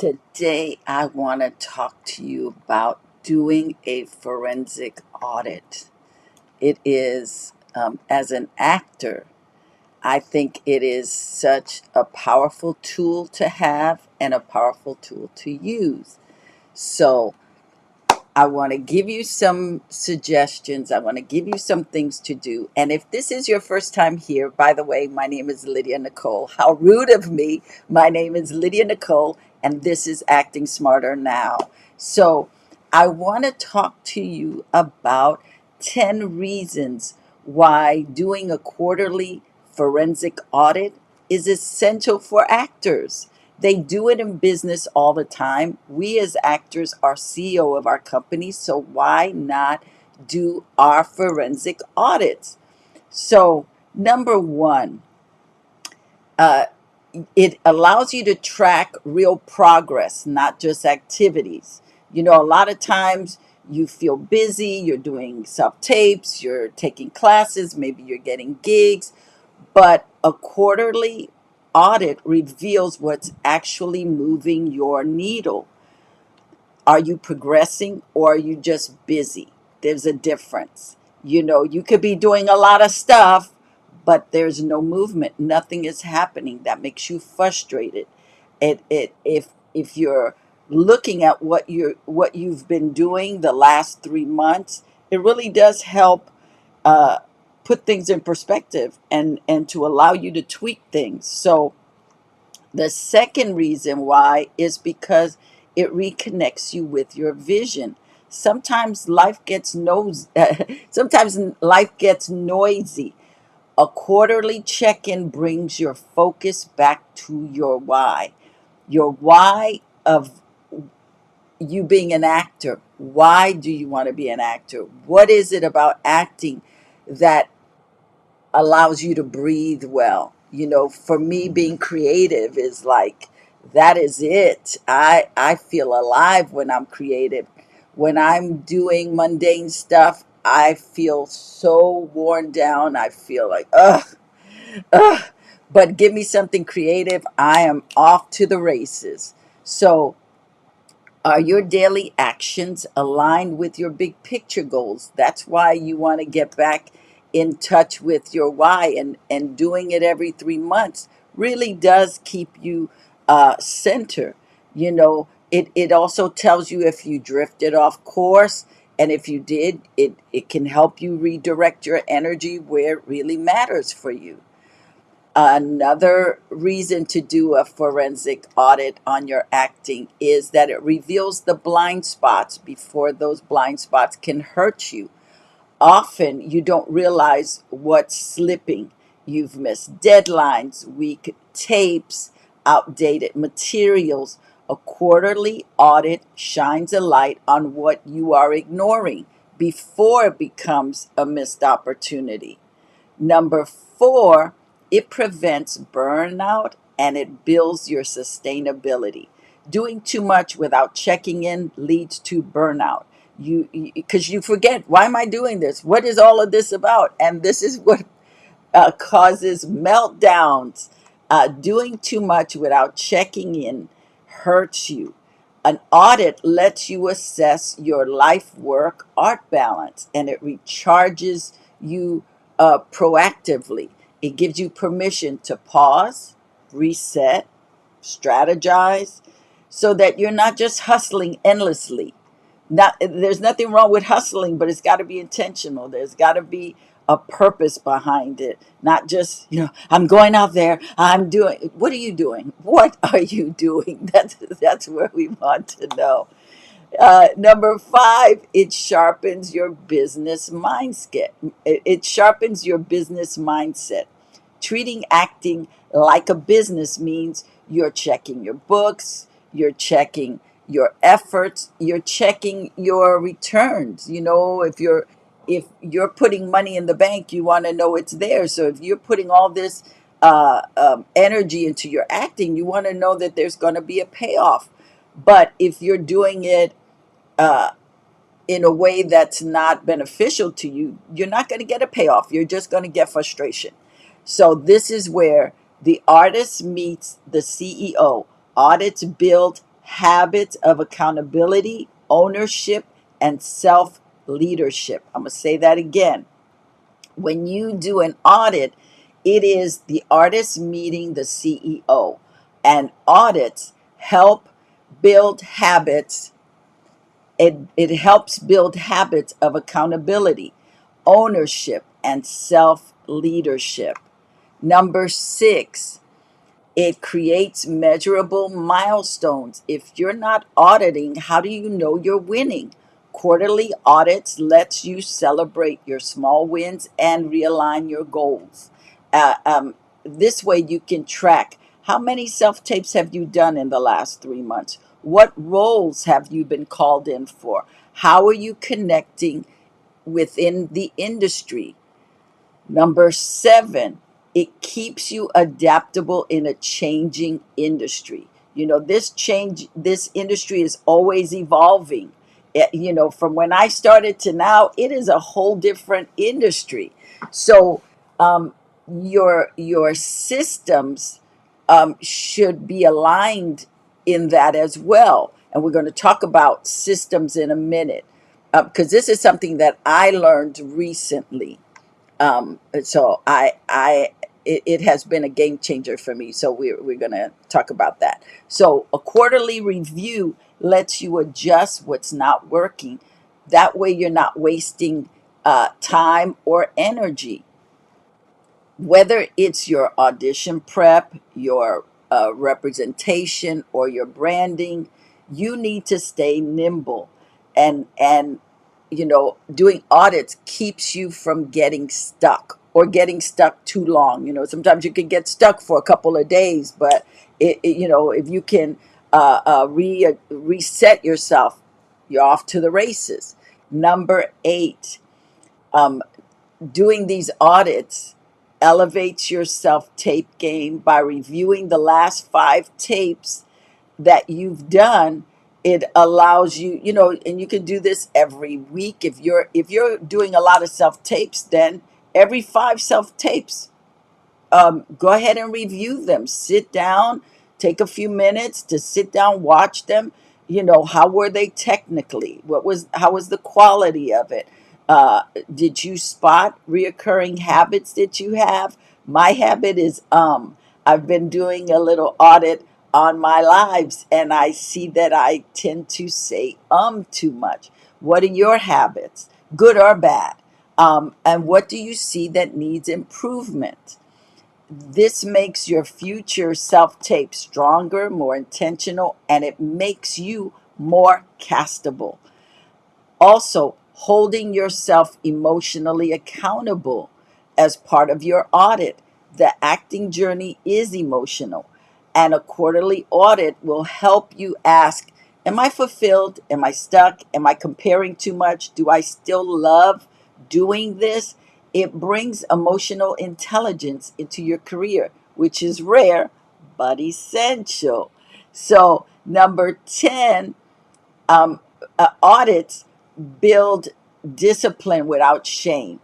Today, I want to talk to you about doing a forensic audit. It is, as an actor, I think it is such a powerful tool to have and a powerful tool to use. So, I want to give you some suggestions. I want to give you some things to do. And if this is your first time here, by the way, my name is Lydia Nicole. How rude of me. My name is Lydia Nicole, and this is Acting Smarter Now. So I want to talk to you about 10 reasons why doing a quarterly forensic audit is essential for actors. They do it in business all the time. We as actors are CEO of our company, so why not do our forensic audits? So, number one, uh, it allows you to track real progress, not just activities. You know, a lot of times you feel busy, you're doing self tapes, you're taking classes, maybe you're getting gigs, but a quarterly audit reveals what's actually moving your needle. Are you progressing or are you just busy? There's a difference. You know, you could be doing a lot of stuff, but there's no movement. Nothing is happening. That makes you frustrated. If you're looking at what you've been doing the last 3 months, it really does help uh, put things in perspective and to allow you to tweak things. So the second reason why is because it reconnects you with your vision. Sometimes life gets sometimes life gets noisy. A quarterly check-in brings your focus back to your why of you being an actor. Why do you want to be an actor? What is it about acting that allows you to breathe well? You know, for me, being creative is like, that is it. I feel alive when I'm creative. When I'm doing mundane stuff, I feel so worn down. I feel like, ugh. But give me something creative, I am off to the races. So are your daily actions aligned with your big picture goals? That's why you want to get back in touch with your why, and doing it every 3 months really does keep you center. You know, it also tells you if you drifted off course, and if you did, it can help you redirect your energy where it really matters for you. Another reason to do a forensic audit on your acting is that it reveals the blind spots before those blind spots can hurt you. Often you don't realize what's slipping. You've missed deadlines, weak tapes, outdated materials. A quarterly audit shines a light on what you are ignoring before it becomes a missed opportunity. Number four, it prevents burnout and it builds your sustainability. Doing too much without checking in leads to burnout. Because you forget, why am I doing this? What is all of this about? And this is what causes meltdowns. Doing too much without checking in hurts you. An audit lets you assess your life work art balance, and it recharges you proactively. It gives you permission to pause, reset, strategize, so that you're not just hustling endlessly. Not, there's nothing wrong with hustling, but it's got to be intentional. There's got to be a purpose behind it, not just, I'm going out there, I'm doing. What are you doing? What are you doing? That's where we want to know. Number five, it sharpens your business mindset. It sharpens your business mindset. Treating acting like a business means you're checking your books, you're checking your efforts, you're checking your returns. You know, if you're putting money in the bank, you want to know it's there. So if you're putting all this energy into your acting, you want to know that there's going to be a payoff. But if you're doing it uh, in a way that's not beneficial to you, you're not going to get a payoff. You're just going to get frustration. So this is where the artist meets the CEO. Audits build habits of accountability, ownership, and self leadership. I'm going to say that again. When you do an audit, it is the artist meeting the CEO, and audits help build habits. It helps build habits of accountability, ownership, and self leadership. Number six, it creates measurable milestones. If you're not auditing, how do you know you're winning? Quarterly audits lets you celebrate your small wins and realign your goals. Uh, um, this way you can track how many self-tapes have you done in the last 3 months? What roles have you been called in for? How are you connecting within the industry? Number seven, it keeps you adaptable in a changing industry. This industry is always evolving. From when I started to now, it is a whole different industry. So um, your systems should be aligned in that as well. And we're going to talk about systems in a minute, because this is something that I learned recently. So it has been a game changer for me. So we're going to talk about that. So a quarterly review lets you adjust what's not working. That way you're not wasting time or energy, whether it's your audition prep, your representation, or your branding. You need to stay nimble, and doing audits keeps you from getting stuck or getting stuck too long. Sometimes you can get stuck for a couple of days, but if you can reset yourself, you're off to the races. Number eight, um, doing these audits elevates your self tape game by reviewing the last 5 tapes that you've done. It allows you, and you can do this every week. If you're doing a lot of self tapes, then every 5 self tapes, go ahead and review them. Sit down, take a few minutes to sit down, watch them. How were they technically? How was the quality of it? Uh, did you spot reoccurring habits that you have? My habit is I've been doing a little audit on my lives, and I see that I tend to say too much. What are your habits, good or bad? And what do you see that needs improvement? This makes your future self tape stronger, more intentional, and it makes you more castable. Also, holding yourself emotionally accountable as part of your audit. The acting journey is emotional, and a quarterly audit will help you ask, am I fulfilled? Am I stuck? Am I comparing too much? Do I still love doing this? It brings emotional intelligence into your career, which is rare but essential. So, number 10, audits build discipline without shame.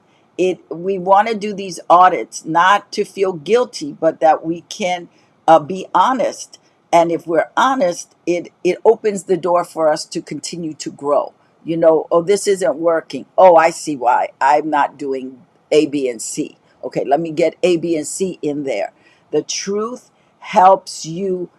We want to do these audits not to feel guilty, but that we can be honest. And if we're honest, it opens the door for us to continue to grow. Oh, this isn't working. Oh, I see why I'm not doing A, B, and C. Okay, let me get A, B, and C in there. The truth helps you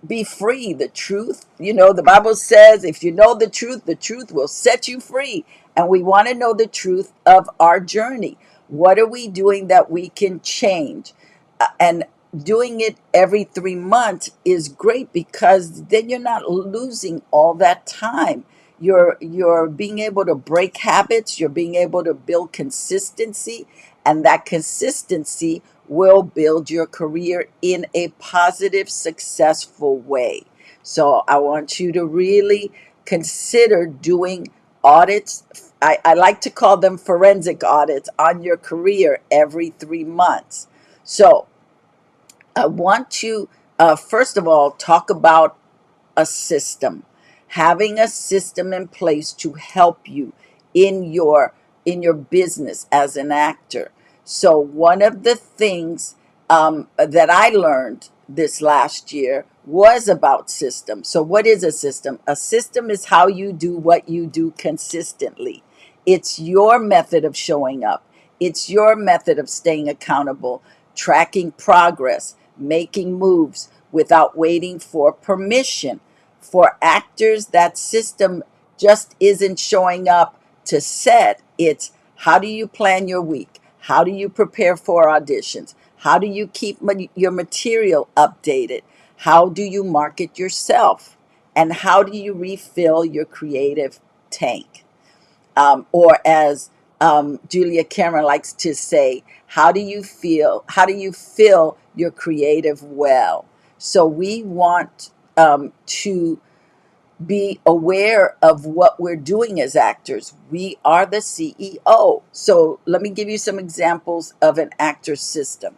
be free. The truth, the Bible says, if you know the truth will set you free. And we want to know the truth of our journey. What are we doing that we can change? And doing it every 3 months is great, because then you're not losing all that time. You're being able to break habits, you're being able to build consistency, and that consistency will build your career in a positive, successful way. So I want you to really consider doing audits. I like to call them forensic audits on your career every 3 months. So I want to, first of all, talk about a system. Having a system in place to help you in your business as an actor. So one of the things that I learned this last year was about system. So, what is a system? A system is how you do what you do consistently. It's your method of showing up, it's your method of staying accountable, tracking progress, making moves without waiting for permission. For actors, that system just isn't showing up to set. It's how do you plan your week? How do you prepare for auditions? How do you keep your material updated? How do you market yourself? And how do you refill your creative tank? Or as Julia Cameron likes to say, how do you feel? How do you fill your creative well? So we want to be aware of what we're doing as actors. We are the CEO. So let me give you some examples of an actor system.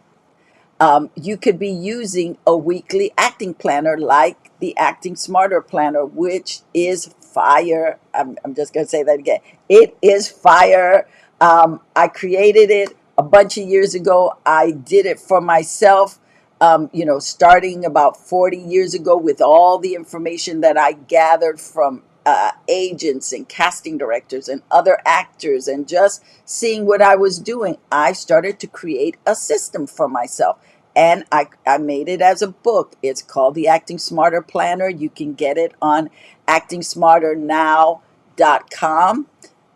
You could be using a weekly acting planner like the Acting Smarter Planner, which is fire. I'm just going to say that again. It is fire. I created it a bunch of years ago. I did it for myself, starting about 40 years ago with all the information that I gathered from agents and casting directors and other actors, and just seeing what I was doing, I started to create a system for myself. And I made it as a book. It's called the Acting Smarter Planner. You can get it on actingsmarternow.com.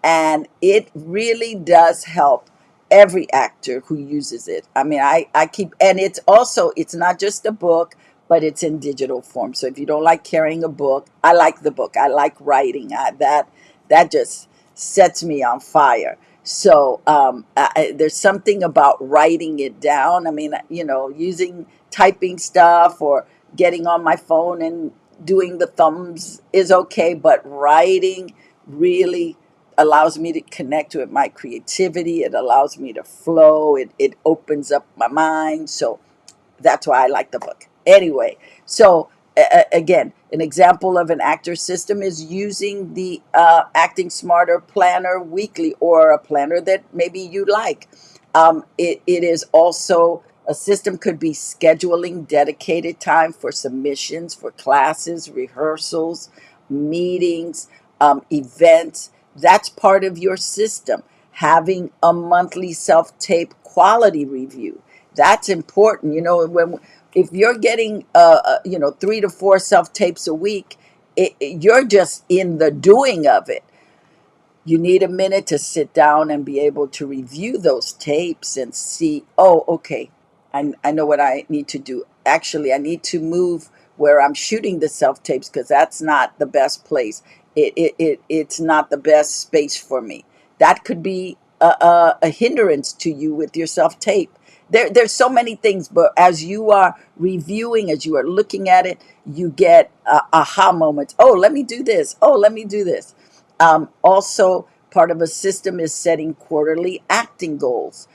And it really does help every actor who uses it. I mean, I keep, and it's not just a book, but it's in digital form. So if you don't like carrying a book, I like the book. I like writing. That just sets me on fire. So there's something about writing it down. I mean, using typing stuff or getting on my phone and doing the thumbs is okay, but writing really allows me to connect with my creativity. It allows me to flow. It opens up my mind. So that's why I like the book. Anyway, so again, an example of an actor system is using the Acting Smarter Planner weekly, or a planner that maybe you like. It is also a system, could be scheduling dedicated time for submissions, for classes, rehearsals, meetings, events. That's part of your system. Having a monthly self tape quality review, that's important. When if you're getting 3 to 4 self tapes a week, you're just in the doing of it. You need a minute to sit down and be able to review those tapes and see, oh, okay, I know what I need to do. Actually, I need to move where I'm shooting the self tapes, because that's not the best place. It's not the best space for me. That could be a hindrance to you with your self tape. There's so many things, but as you are reviewing, as you are looking at it, you get aha moments. Oh, let me do this. Oh, let me do this. Also, part of a system is setting quarterly acting goals.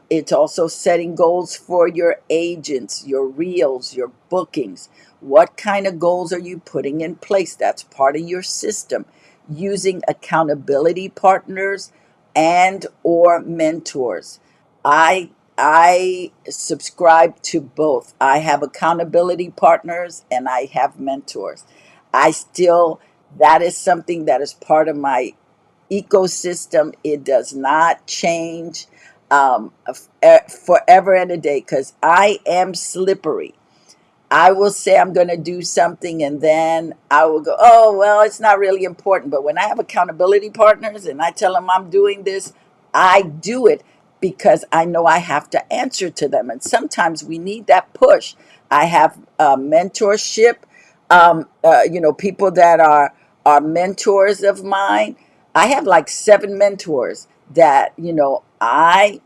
It's also setting goals for your agents, your reels, your bookings. What kind of goals are you putting in place? That's part of your system. Using accountability partners and or mentors. I subscribe to both. I have accountability partners and I have mentors. I still That is something that is part of my ecosystem. It does not change forever and a day, because I am slippery. I will say I'm going to do something, and then I will go, oh, well, it's not really important. But when I have accountability partners and I tell them I'm doing this, I do it because I know I have to answer to them. And sometimes we need that push. I have mentorship, people that are mentors of mine. I have like 7 mentors that, I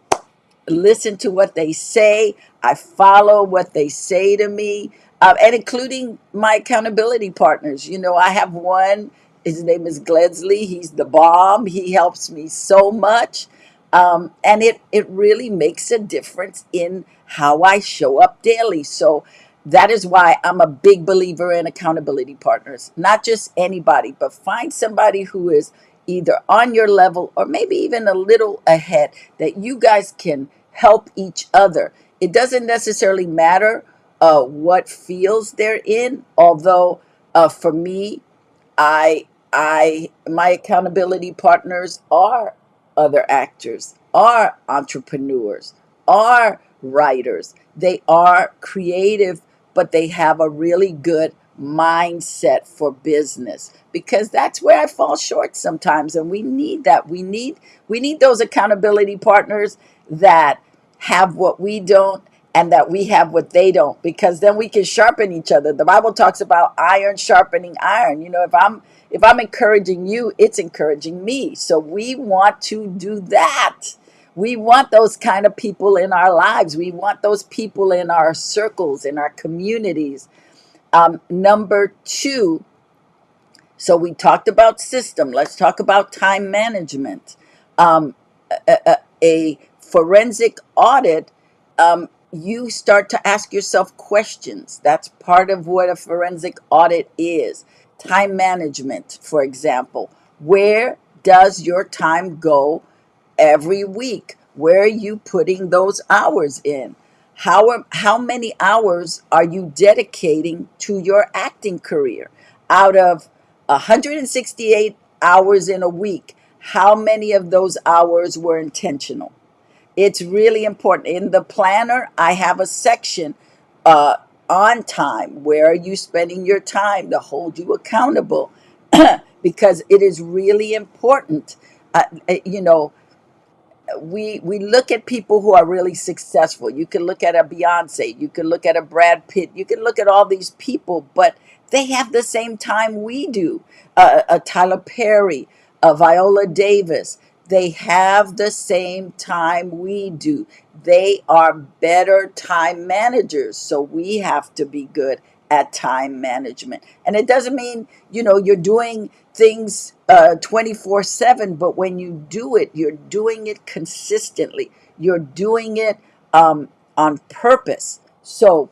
listen to what they say. I follow what they say to me, and including my accountability partners. I have one. His name is Gledsley. He's the bomb. He helps me so much, and it really makes a difference in how I show up daily. So that is why I'm a big believer in accountability partners. Not just anybody, but find somebody who is either on your level or maybe even a little ahead, that you guys can help each other. It doesn't necessarily matter what fields they're in. Although for me, my accountability partners are other actors, are entrepreneurs, are writers. They are creative, but they have a really good mindset for business, because that's where I fall short sometimes, and we need that. We need those accountability partners that have what we don't, and that we have what they don't, because then we can sharpen each other. The Bible talks about iron sharpening iron. If I'm encouraging you, it's encouraging me. So we want to do that. We want those kind of people in our lives. We want those people in our circles, in our communities. Number two, so we talked about system. Let's talk about time management. Um, a forensic audit, you start to ask yourself questions. That's part of what a forensic audit is. Time management, for example. Where does your time go every week? Where are you putting those hours in? How many hours are you dedicating to your acting career? Out of 168 hours in a week, how many of those hours were intentional? It's really important. In the planner, I have a section uh, on time. Where are you spending your time to hold you accountable? Because it is really important. You know, we look at people who are really successful. You can look at a Beyonce, you can look at a Brad Pitt, you can look at all these people, but they have the same time we do. A Tyler Perry, a Viola Davis, they have the same time we do. They are better time managers, so we have to be good at time management. And it doesn't mean, you're doing things 24/7, but when you do it, you're doing it consistently. You're doing it on purpose. So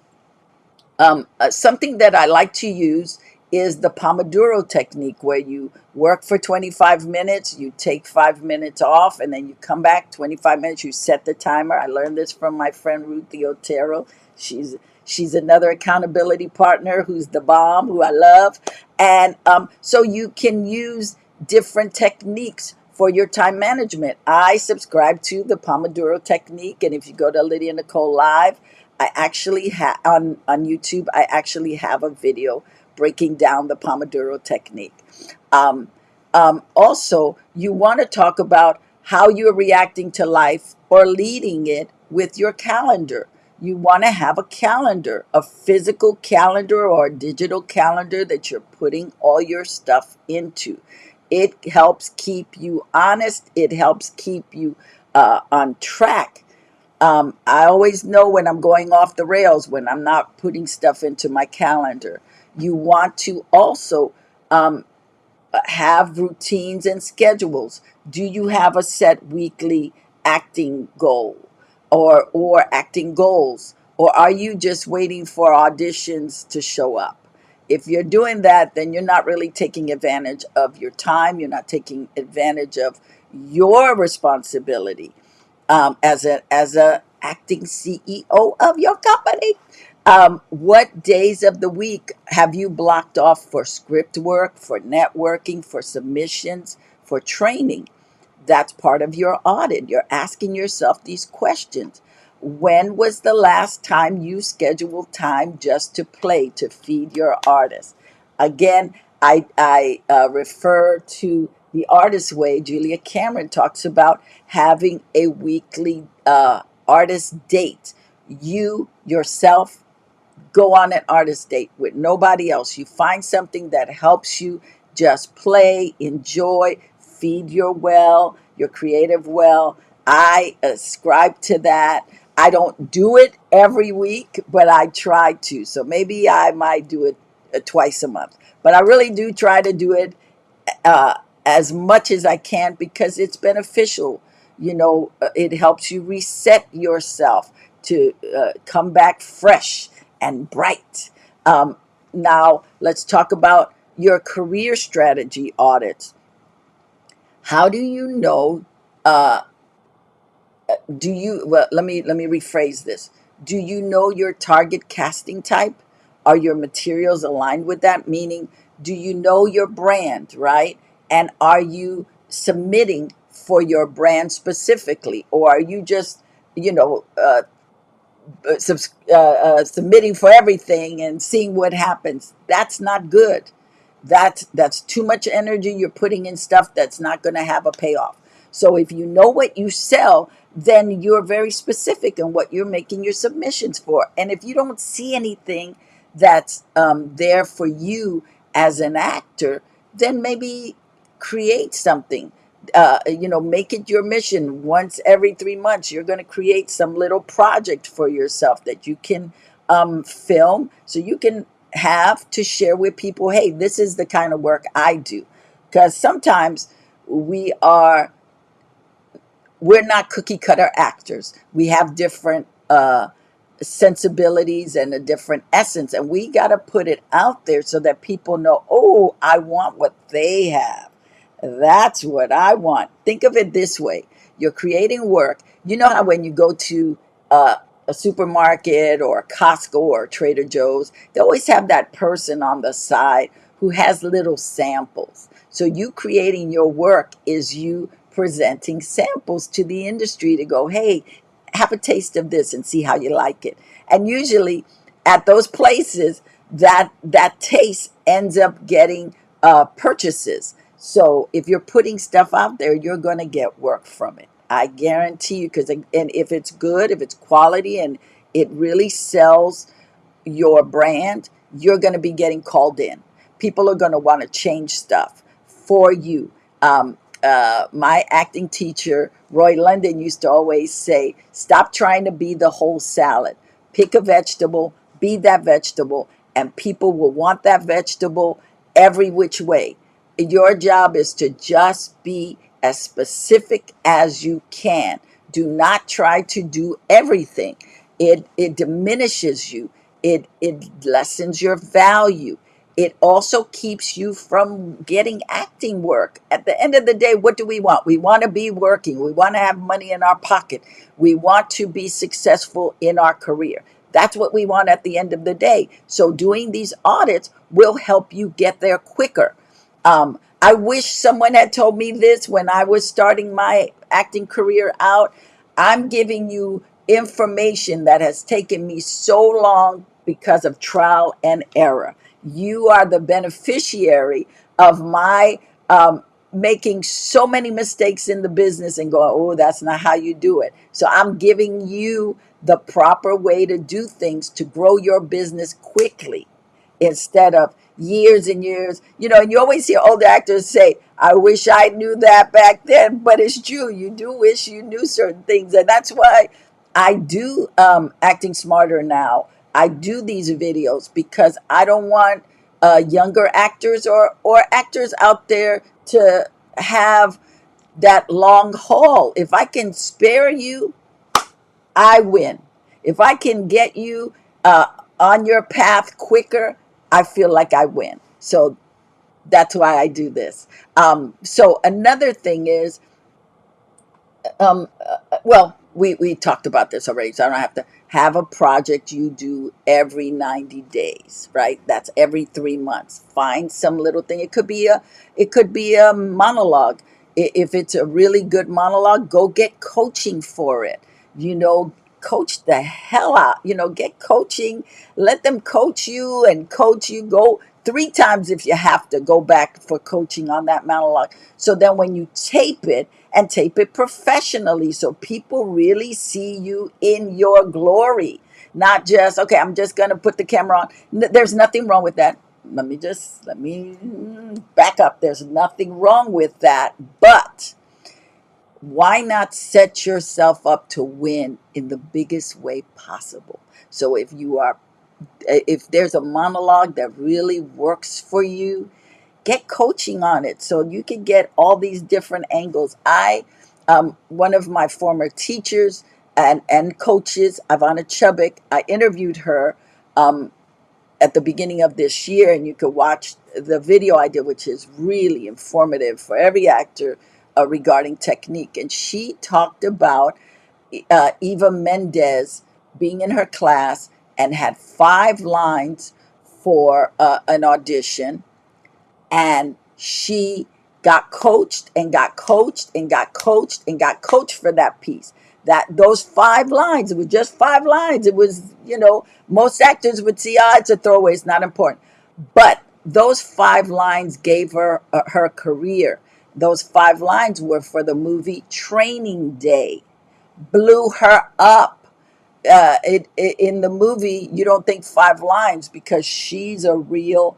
something that I like to use is the Pomodoro technique, where you work for 25 minutes, you take 5 minutes off, and then you come back 25 minutes, you set the timer. I learned this from my friend Ruthie Otero. She's another accountability partner who's the bomb, who I love. And so you can use different techniques for your time management. I subscribe to the Pomodoro technique, and if you go to Lydia Nicole Live, I actually have on YouTube, I actually have a video breaking down the Pomodoro technique. Um, Also, you want to talk about how you're reacting to life or leading it with your calendar. You want to have a calendar, a physical calendar or a digital calendar that you're putting all your stuff into. It helps keep you honest. It helps keep you on track. I always know when I'm going off the rails, when I'm not putting stuff into my calendar. You want to also um, have routines and schedules. Do you have a set weekly acting goal, or acting goals? Or are you just waiting for auditions to show up? If you're doing that, then you're not really taking advantage of your time. You're not taking advantage of your responsibility as a acting CEO of your company. What days of the week have you blocked off for script work, for networking, for submissions, for training? That's part of your audit. You're asking yourself these questions. When was the last time you scheduled time just to play, to feed your artist? Again, I refer to The Artist Way. Julia Cameron talks about having a weekly artist date. You yourself go on an artist date with nobody else. You find something that helps you just play, enjoy, feed your well, your creative well. I ascribe to that. I don't do it every week, but I try to. So maybe I might do it twice a month. But I really do try to do it uh, as much as I can, because it's beneficial. It helps you reset yourself to come back fresh and bright. Um, Now, let's talk about your career strategy audits. How do you know? Uh, well, let me rephrase this. Do you know your target casting type? Are your materials aligned with that? Meaning, do you know your brand, right? And are you submitting for your brand specifically? Or are you just, you know, submitting for everything and seeing what happens? That's not good. That's too much energy you're putting in stuff that's not going to have a payoff. So if you know what you sell, then you're very specific in what you're making your submissions for. And if you don't see anything that's there for you as an actor, then maybe create something. Make it your mission. Once every 3 months, you're going to create some little project for yourself that you can film, so you can have to share with people, hey, this is the kind of work I do. Because sometimes we are we're not cookie cutter actors. We have different sensibilities and a different essence, and we got to put it out there so that people know, oh, I want what they have. That's what I want. Think of it this way: you're creating work. You know how when you go to uh, a supermarket or Costco or Trader Joe's, they always have that person on the side who has little samples. So you creating your work is you presenting samples to the industry to go, hey, have a taste of this and see how you like it. And usually at those places, that taste ends up getting purchases. So if you're putting stuff out there, you're going to get work from it. I guarantee you. Because, and if it's good, if it's quality, and it really sells your brand, you're going to be getting called in. People are going to want to change stuff for you. My acting teacher, Roy London, used to always say, stop trying to be the whole salad. Pick a vegetable, be that vegetable, and people will want that vegetable every which way. Your job is to just be as specific as you can. Do not try to do everything. It diminishes you. It lessens your value. It also keeps you from getting acting work. At the end of the day, what do we want? We want to be working. We want to have money in our pocket. We want to be successful in our career. That's what we want at the end of the day. So doing these audits will help you get there quicker. I wish someone had told me this when I was starting my acting career out. I'm giving you information that has taken me so long because of trial and error. You are the beneficiary of my making so many mistakes in the business and going, oh, that's not how you do it. So I'm giving you the proper way to do things to grow your business quickly instead of years and years. And you always hear older actors say, I wish I knew that back then, but it's true. You do wish you knew certain things. And that's why I do Acting Smarter now. I do these videos because I don't want younger actors or actors out there to have that long haul. If I can spare you, I win. If I can get you uh, on your path quicker, I feel like I win. So that's why I do this. So another thing is, well, we talked about this already, so I don't have to have a project you do every 90 days, right? That's every 3 months. Find some little thing. It could be a monologue. If it's a really good monologue, go get coaching for it. You know, coach the hell out. Get coaching. Let them coach you and coach you. Go 3 times if you have to go back for coaching on that monologue. So then when you tape it, and tape it professionally so people really see you in your glory. Not just, okay, I'm just going to put the camera on. There's nothing wrong with that. Let me back up. There's nothing wrong with that. But why not set yourself up to win in the biggest way possible? So if there's a monologue that really works for you, get coaching on it so you can get all these different angles. One of my former teachers and coaches, Ivana Chubbuck, I interviewed her um, at the beginning of this year, and you could watch the video I did, which is really informative for every actor regarding technique. And she talked about Eva Mendes being in her class and had 5 lines for an audition, and she got coached and got coached and got coached and got coached for that piece. That those 5 lines, it was just 5 lines. It was, most actors would see, it's a throwaway, it's not important. But those 5 lines gave her her career. Those 5 lines were for the movie Training Day, blew her up. In the movie, you don't think 5 lines because she's a real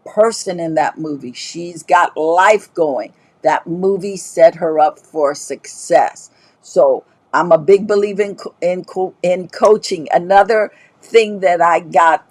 person in that movie. She's got life going. That movie set her up for success. So I'm a big believer in coaching. Another thing that I got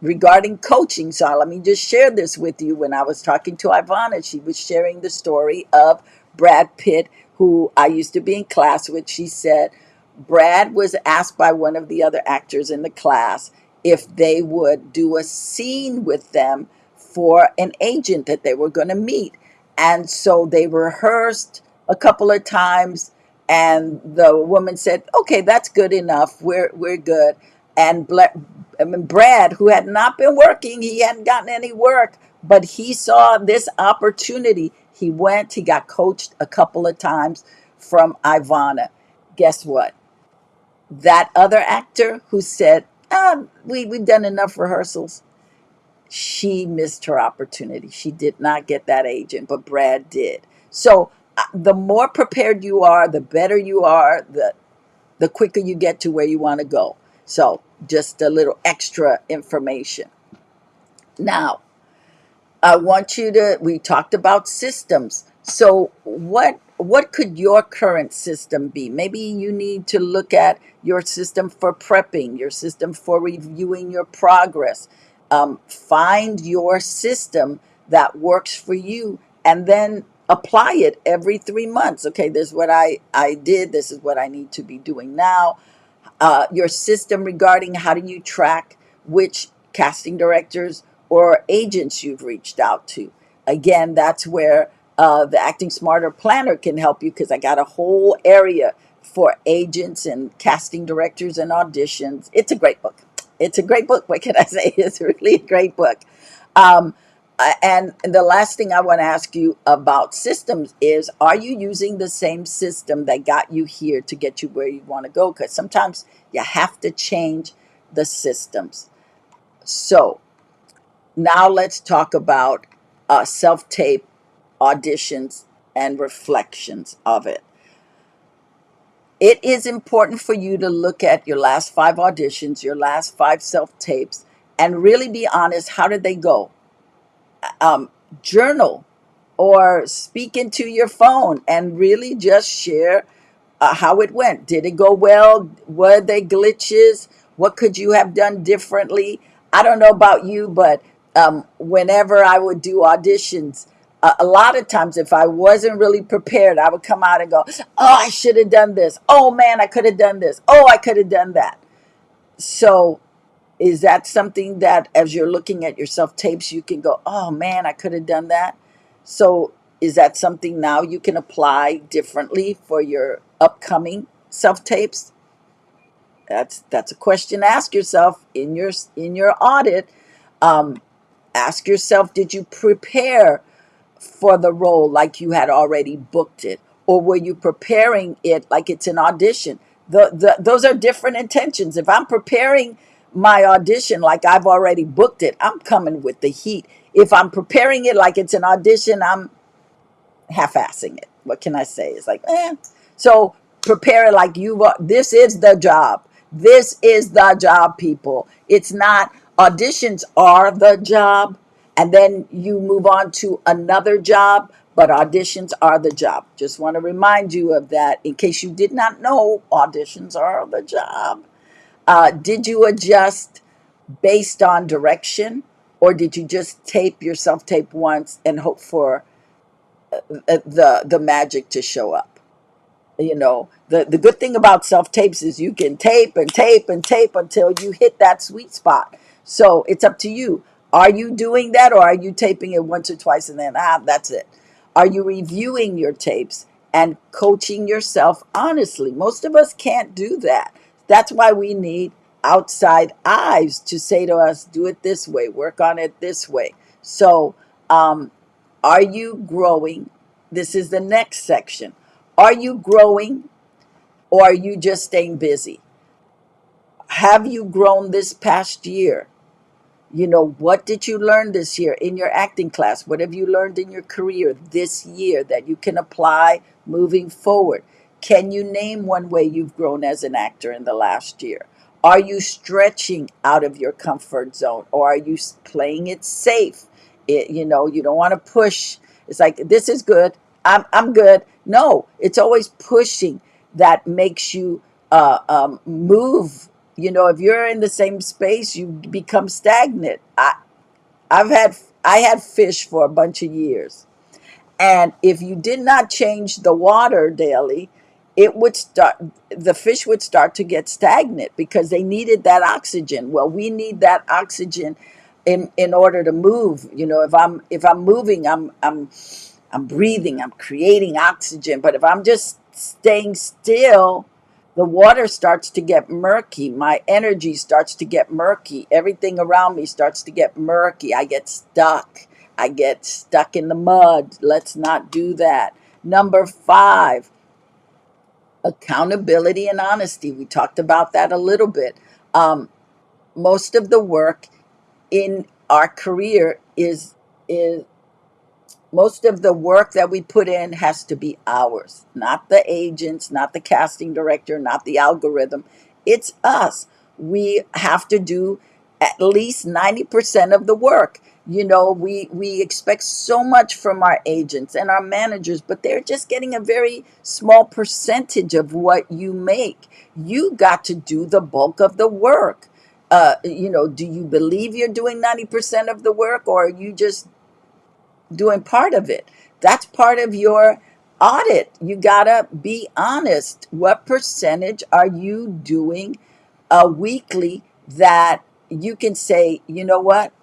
regarding coaching, so let me just share this with you. When I was talking to Ivana, she was sharing the story of Brad Pitt, who I used to be in class with. She said Brad was asked by one of the other actors in the class if they would do a scene with them for an agent that they were going to meet. And so they rehearsed a couple of times, and the woman said, "Okay, that's good enough. We're good." And Brad, who had not been working, he hadn't gotten any work, but he saw this opportunity. He went, he got coached a couple of times from Ivana. Guess what? That other actor who said, we've done enough rehearsals, she missed her opportunity. She did not get that agent, but Brad did. So the more prepared you are, the better you are, the quicker you get to where you want to go. So just a little extra information. Now, I want you to, we talked about systems. So what could your current system be? Maybe you need to look at your system for prepping, your system for reviewing your progress. Find your system that works for you, and then apply it every 3 months. Okay, this is what I did. This is what I need to be doing now. Your system regarding how do you track which casting directors or agents you've reached out to. Again, that's where the Acting Smarter Planner can help you, because I got a whole area for agents and casting directors and auditions. It's a great book. It's a great book. What can I say? It's really a great book. Um, and the last thing I want to ask you about systems is, are you using the same system that got you here to get you where you want to go? Because sometimes you have to change the systems. So now let's talk about self-tape auditions and reflections of it. It is important for you to look at your last 5 auditions, your last 5 self-tapes, and really be honest. How did they go? um, Journal or speak into your phone and really just share how it went. Did it go well? Were there glitches? What could you have done differently? I don't know about you, but whenever I would do auditions, a lot of times if I wasn't really prepared, I would come out and go, "Oh, I should have done this. Oh man, I could have done this. Oh, I could have done that." So is that something that, as you're looking at your self tapes, you can go, "Oh man, I could have done that"? So, is that something now you can apply differently for your upcoming self tapes? That's a question to ask yourself in your audit. Um, Ask yourself, did you prepare for the role like you had already booked it? Or were you preparing it like it's an audition? Those are different intentions. If I'm preparing my audition like I've already booked it, I'm coming with the heat. If I'm preparing it like it's an audition, I'm half-assing it. What can I say? It's like, eh. So prepare it like this is the job. This is the job, people. It's not, auditions are the job, and then you move on to another job, but auditions are the job. Just want to remind you of that in case you did not know, auditions are the job. Did you adjust based on direction, or did you just tape yourself tape once and hope for the magic to show up? The good thing about self tapes is you can tape and tape and tape until you hit that sweet spot. So it's up to you. Are you doing that, or are you taping it once or twice and then that's it? Are you reviewing your tapes and coaching yourself honestly? Most of us can't do that. That's why we need outside eyes to say to us, do it this way, work on it this way. So, um, are you growing? This is the next section. Are you growing, or are you just staying busy? Have you grown this past year? You know, what did you learn this year in your acting class? What have you learned in your career this year that you can apply moving forward? Can you name one way you've grown as an actor in the last year? Are you stretching out of your comfort zone, or are you playing it safe? You know, you don't want to push. It's like, this is good. I'm good. No, it's always pushing that makes you move. You know, if you're in the same space, you become stagnant. I've had I had fish for a bunch of years, and if you did not change the water daily, it would start the fish would start to get stagnant because they needed that oxygen. Well, we need that oxygen in order to move. You know, if I'm moving, I'm breathing, I'm creating oxygen. But if I'm just staying still, the water starts to get murky. My energy starts to get murky. Everything around me starts to get murky. I get stuck. I get stuck in the mud. Let's not do that. Number 5, accountability and honesty. We talked about that a little bit. Um, Most of the work in our career is most of the work that we put in has to be ours, not the agents, not the casting director, not the algorithm. It's us. We have to do at least 90% of the work. You know, we expect so much from our agents and our managers, but they're just getting a very small percentage of what you make. You got to do the bulk of the work. You know, do you believe you're doing 90% of the work, or are you just doing part of it? That's part of your audit. You gotta be honest. What percentage are you doing weekly that you can say, you know what?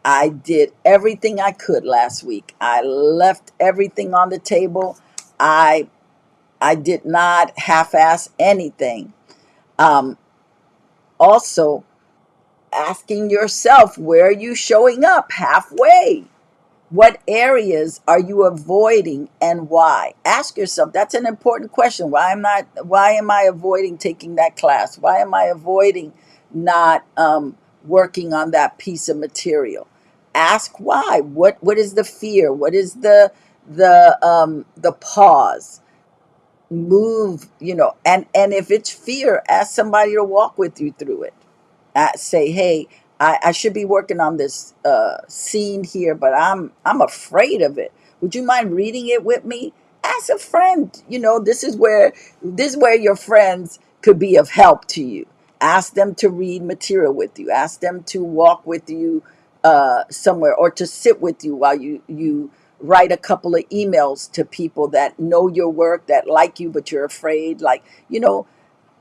I did everything I could last week. I left everything on the table. I I did not half-ass anything. Um, Also, asking yourself, where are you showing up halfway? What areas are you avoiding and why? Ask yourself. That's an important question. Why am I avoiding taking that class? Why am I avoiding not working on that piece of material? Ask why. What is the fear? What is the pause? Move, you know, and if it's fear, ask somebody to walk with you through it. Say, hey, I should be working on this scene here, but I'm afraid of it. Would you mind reading it with me? Ask a friend. You know, this is where your friends could be of help to you. Ask them to read material with you. Ask them to walk with you somewhere, or to sit with you while you write a couple of emails to people that know your work, that like you, but you're afraid. Like, you know,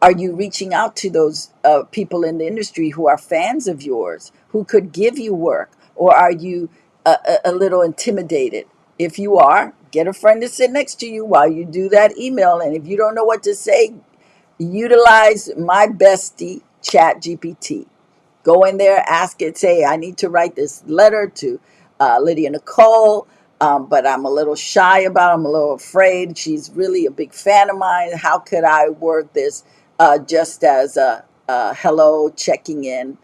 are you reaching out to those people in the industry who are fans of yours, who could give you work? Or are you a little intimidated? If you are, get a friend to sit next to you while you do that email. And if you don't know what to say, utilize my bestie, Chat GPT. Go in there, ask it, say, I need to write this letter to Lydia Nicole, but I'm a little shy about it. I'm a little afraid. She's really a big fan of mine. How could I word this just as a hello, checking in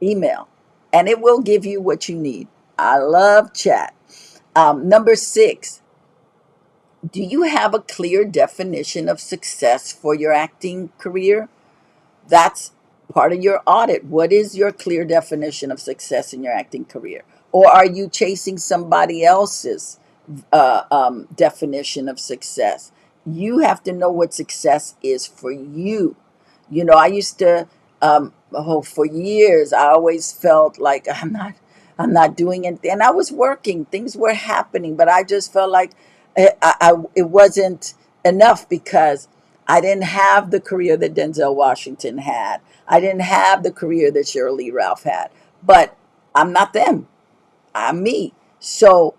email? And it will give you what you need. I love chat. Number 6, do you have a clear definition of success for your acting career? That's part of your audit. What is your clear definition of success in your acting career? Or are you chasing somebody else's definition of success? You have to know what success is for you. You know, I used to, for years, I always felt like I'm not doing anything. And I was working, things were happening, but I just felt like it wasn't enough because I didn't have the career that Denzel Washington had. I didn't have the career that Sheryl Lee Ralph had. But I'm not them. I'm me. So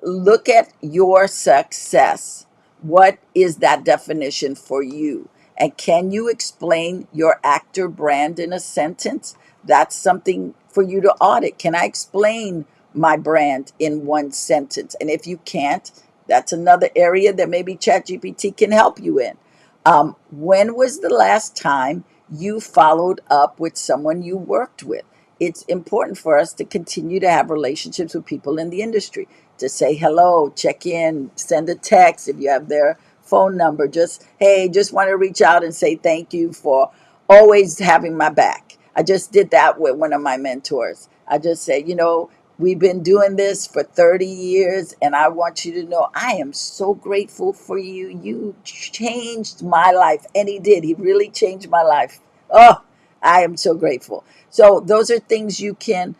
look at your success. What is that definition for you? And can you explain your actor brand in a sentence? That's something for you to audit. Can I explain my brand in one sentence? And if you can't, that's another area that maybe ChatGPT can help you in. When was the last time you followed up with someone you worked with? It's important for us to continue to have relationships with people in the industry, to say hello, check in, send a text if you have their phone number. Just, hey, just want to reach out and say thank you for always having my back. I just did that with one of my mentors. I just said, we've been doing this for 30 years, and I want you to know I am so grateful for you. You changed my life. And he did. He really changed my life. Oh, I am so grateful. So those are things you can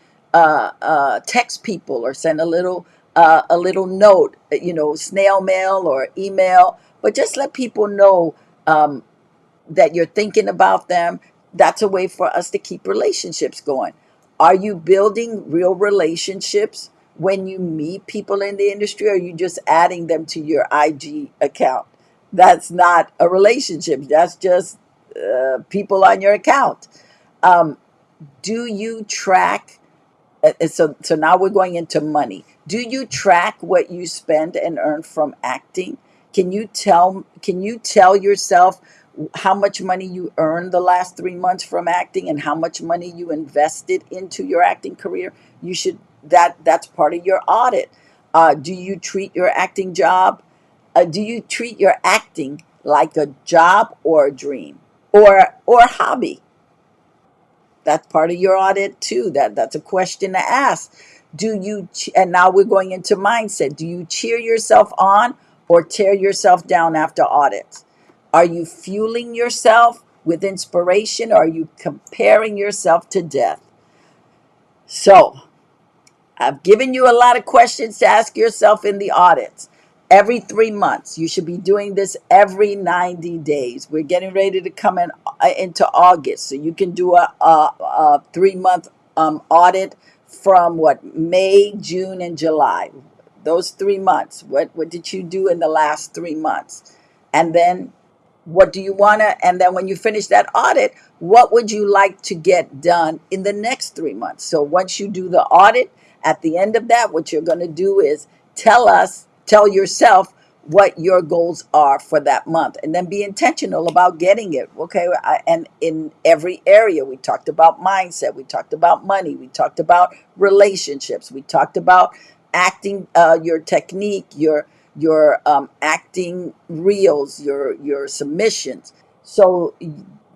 text people or send a little note, snail mail or email, but just let people know that you're thinking about them. That's a way for us to keep relationships going. Are you building real relationships when you meet people in the industry, or are you just adding them to your IG account? That's not a relationship. That's just people on your account. Um, do you track so now we're going into money. Do you track what you spend and earn from acting? Can you tell yourself how much money you earned the last 3 months from acting and how much money you invested into your acting career? You should that's part of your audit. Do you treat your acting job? Do you treat your acting like a job or a dream or a hobby? That's part of your audit too. That's a question to ask. And now we're going into mindset. Do you cheer yourself on or tear yourself down after audits? Are you fueling yourself with inspiration, or are you comparing yourself to death? So I've given you a lot of questions to ask yourself in the audits. Every 3 months, you should be doing this every 90 days. We're getting ready to come into August, so you can do a 3 month audit from May, June, and July. Those 3 months. What did you do in the last 3 months? And then what do you want to, and then when you finish that audit, what would you like to get done in the next 3 months? So once you do the audit, at the end of that, what you're going to do is tell yourself what your goals are for that month, and then be intentional about getting it. Okay. And in every area, we talked about mindset, we talked about money, we talked about relationships, we talked about acting, your technique, your acting reels, your submissions. So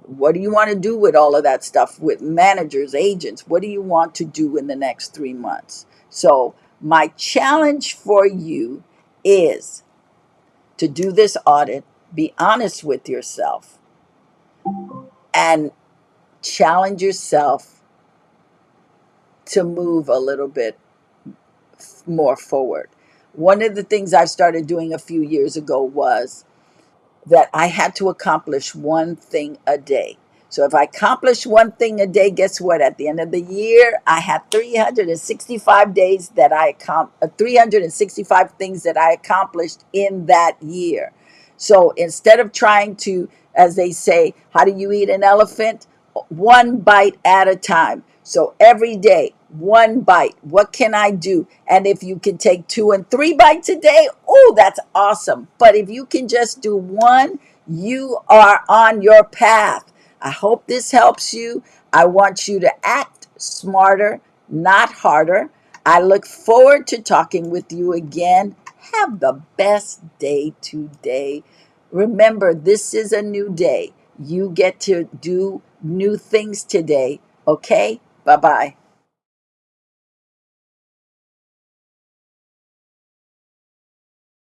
what do you want to do with all of that stuff with managers, agents? What do you want to do in the next 3 months? So my challenge for you is to do this audit, be honest with yourself, and challenge yourself to move a little bit more forward. One of the things I started doing a few years ago was that I had to accomplish one thing a day. So if I accomplish one thing a day, guess what? At the end of the year, I had 365 days 365 things that I accomplished in that year. So instead of trying to, as they say, how do you eat an elephant? One bite at a time. So every day, one bite. What can I do? And if you can take 2 and 3 bites a day, oh, that's awesome. But if you can just do one, you are on your path. I hope this helps you. I want you to act smarter, not harder. I look forward to talking with you again. Have the best day today. Remember, this is a new day. You get to do new things today. Okay? Bye bye.